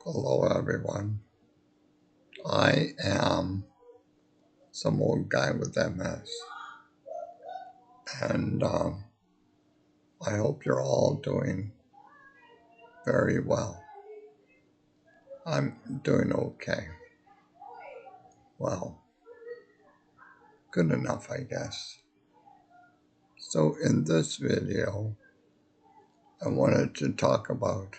Hello, everyone. I am some old guy with MS, and I hope you're all doing very well. I'm doing okay. Well, good enough, I guess. So, in this video, I wanted to talk about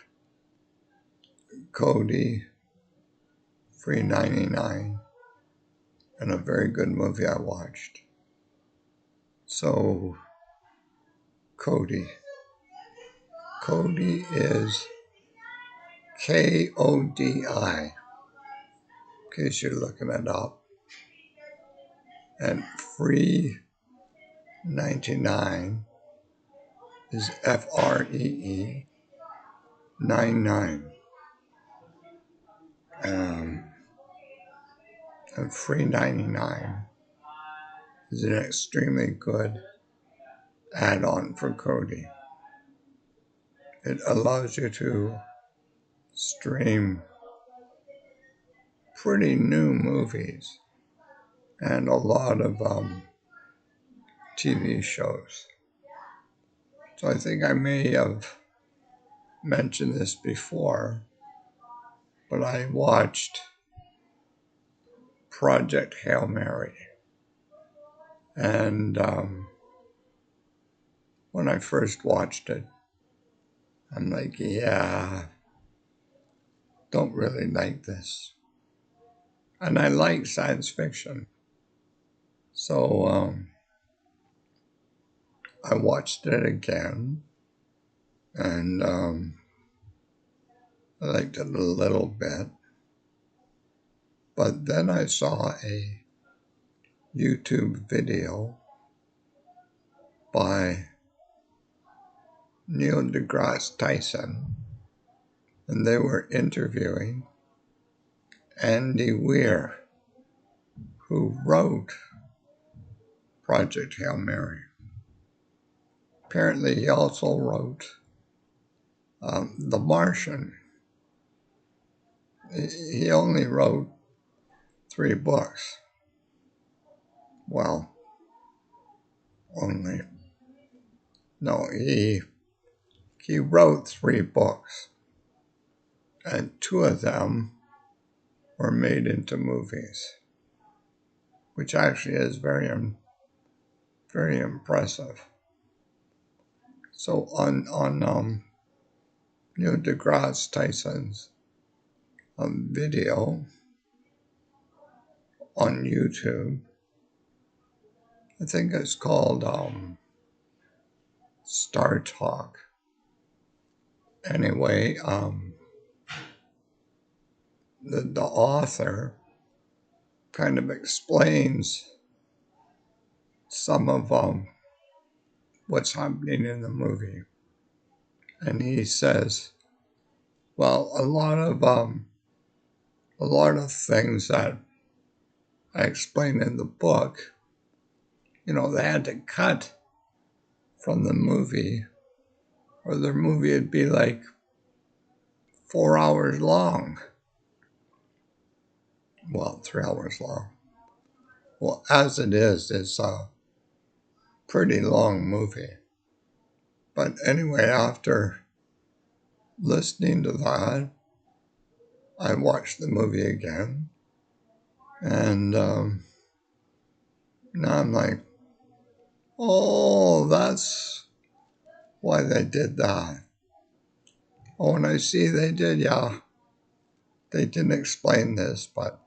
KODI, free 99, and a very good movie I watched. So, KODI. KODI is KODI, in case you're looking it up. And free 99 is FREE 99. Um, and free 99 is an extremely good add-on for KODI. It allows you to stream pretty new movies and a lot of TV shows. So I think I may have mentioned this before, but I watched Project Hail Mary. And when I first watched it, I'm like, yeah, don't really like this. And I like science fiction. So I watched it again, and I liked it a little bit. But then I saw a YouTube video by Neil deGrasse Tyson, and they were interviewing Andy Weir, who wrote Project Hail Mary. Apparently, he also wrote The Martian. He only wrote 3 books. Well, only. No, he wrote 3 books, and 2 of them were made into movies, which actually is very impressive. So on Neil deGrasse Tyson's video on YouTube, I think it's called Star Talk. Anyway, the author kind of explains some of what's happening in the movie, and he says, well, a lot of things that I explain in the book, they had to cut from the movie, or the movie would be like 4 hours long. Well, 3 hours long. Well, as it is, it's a pretty long movie. But anyway, after listening to that, I watched the movie again. And now I'm like, oh, that's why they did that. Oh, and I see they did, they didn't explain this, but,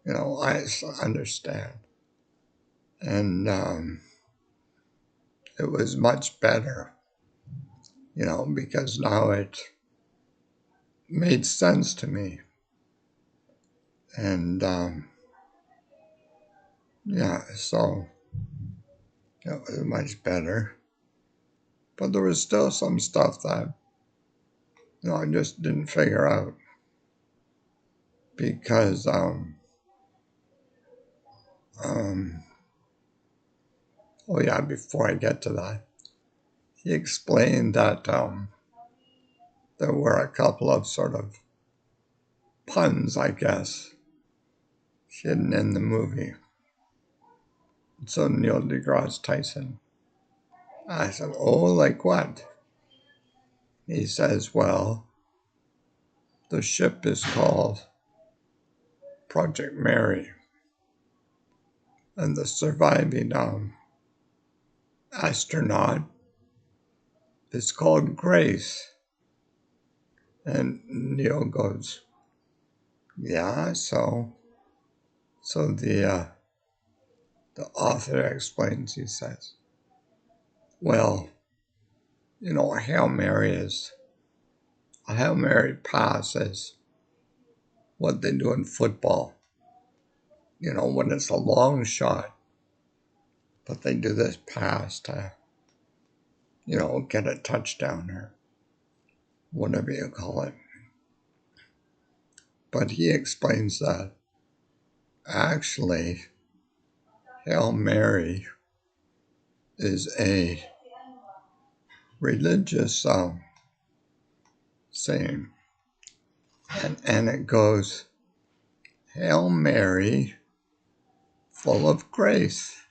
I understand. And it was much better, because now it made sense to me. And so it was much better. But there was still some stuff that, I just didn't figure out. Because, before I get to that, he explained that there were a couple of sort of puns, I guess, hidden in the movie. So Neil deGrasse Tyson, I said, oh, like what? He says, well, the ship is called Project Mary, and the surviving astronaut is called Grace. And Neil goes, yeah, so the author explains, he says, well, you know, a Hail Mary pass is what they do in football. You know, when it's a long shot, but they do this pass to, you know, get a touchdown or whatever you call it. But he explains that actually Hail Mary is a religious saying. And it goes, Hail Mary, full of grace.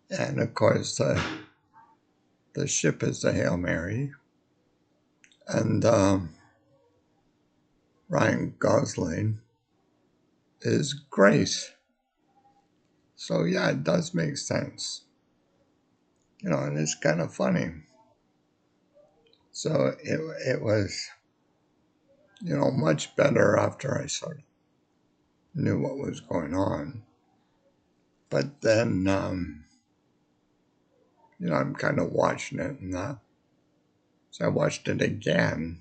And of course, the ship is the Hail Mary. And Ryan Gosling is Grace. So yeah, it does make sense. You know, and it's kind of funny. So it was, you know, much better after I sort of knew what was going on. But then, you know, I'm kind of watching it and that. So I watched it again.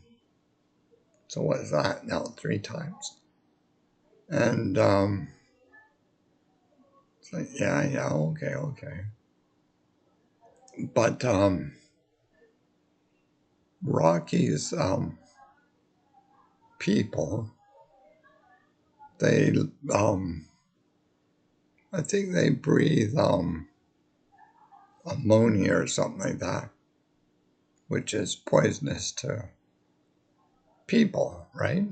So what's that now? 3 times. And it's like, yeah, okay. But Rocky's people, they I think they breathe ammonia or something like that, which is poisonous to people, right?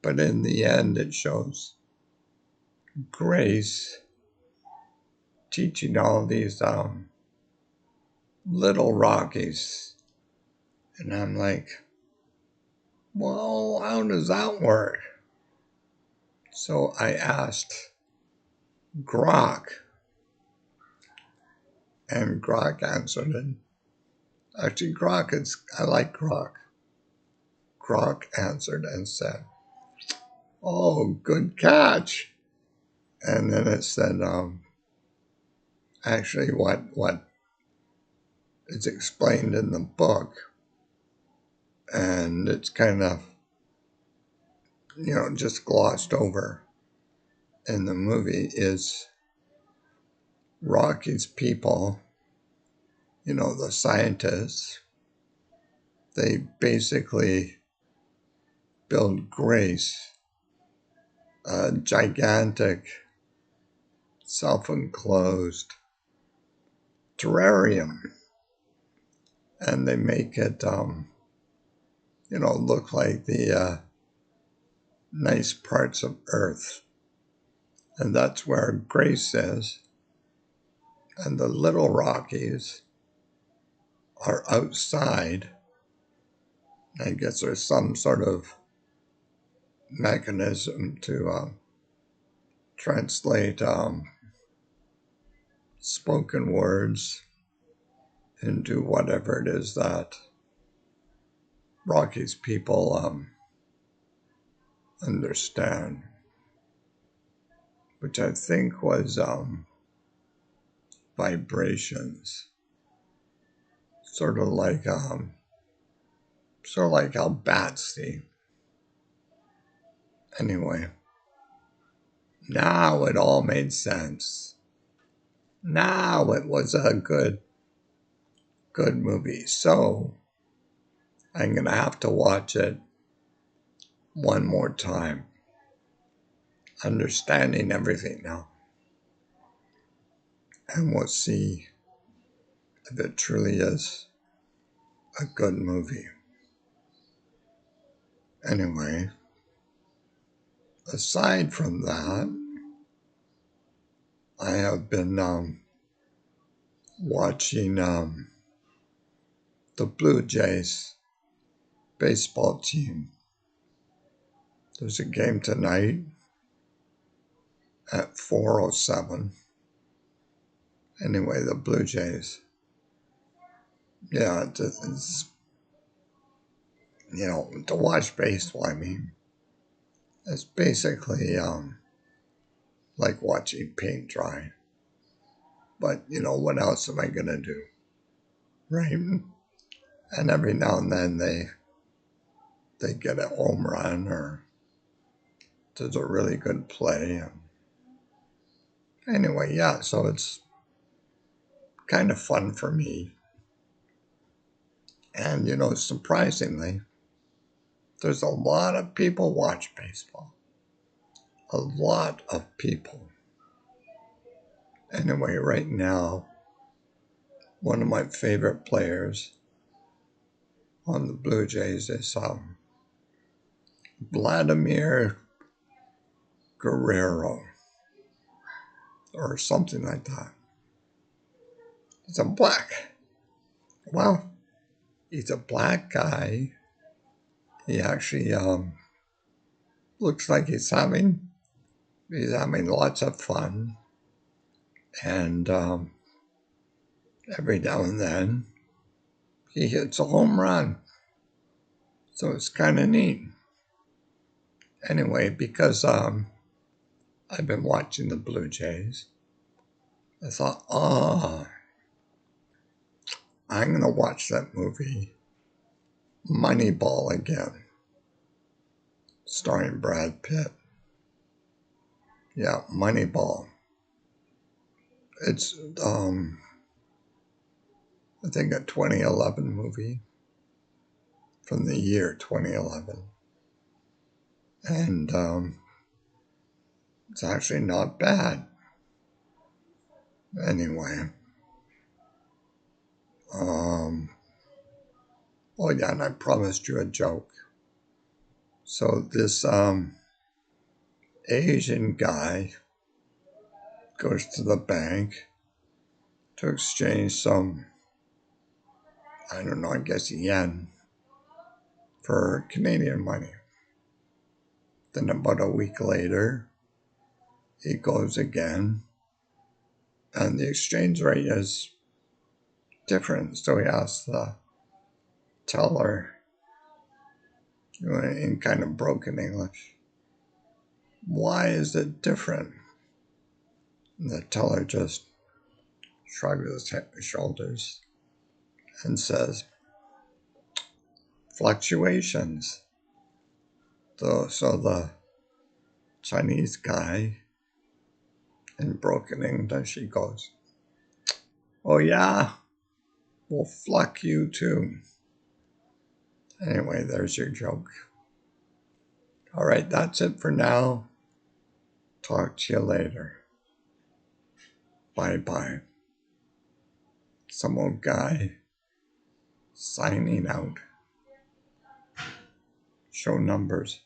But in the end, it shows Grace teaching all these little Rockies. And I'm like, well, how does that work? So I asked Grok, and Grok answered it. Actually, I like Grok. Grok answered and said, oh, good catch. And then it said, actually what is explained in the book, and it's kind of, you know, just glossed over in the movie, is Rocky's people, you know, the scientists, they basically build Grace a gigantic self-enclosed terrarium, and they make it, you know, look like the nice parts of Earth. And that's where Grace is. And the little Rockies are outside. I guess there's some sort of mechanism to translate spoken words into whatever it is that Rockies people understand, which I think was vibrations, sort of like how bats see. Anyway, now it all made sense. Now it was a good movie. So I'm gonna have to watch it one more time, understanding everything now, and we'll see if it truly is a good movie. Anyway, aside from that, I have been watching the Blue Jays baseball team. There's a game tonight at 4:07. Anyway, the Blue Jays. Yeah, it's, to watch baseball, I mean, it's basically like watching paint dry. But, what else am I going to do? Right? And every now and then they get a home run or there's a really good play. Anyway, yeah, so it's kind of fun for me. And, surprisingly, there's a lot of people watch baseball. A lot of people. Anyway, right now, one of my favorite players on the Blue Jays is Vladimir Guerrero or something like that. He's a he's a black guy. He actually looks like he's having lots of fun, and every now and then he hits a home run. So it's kind of neat. Anyway, because I've been watching the Blue Jays, I thought, I'm going to watch that movie, Moneyball, again, starring Brad Pitt. Yeah, Moneyball. It's, I think, a 2011 movie from the year 2011. And it's actually not bad. Anyway, oh yeah, and I promised you a joke. So this Asian guy goes to the bank to exchange some, I don't know, I guess yen for Canadian money. Then about a week later, he goes again, and the exchange rate is different. So he asks the teller, in kind of broken English, why is it different? And the teller just shrugs his shoulders and says, fluctuations. So the Chinese guy, in broken English, he goes, oh yeah, we'll fluck you too. Anyway, there's your joke. All right, that's it for now. Talk to you later. Bye-bye. Some old guy signing out. Show numbers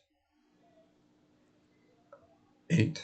8.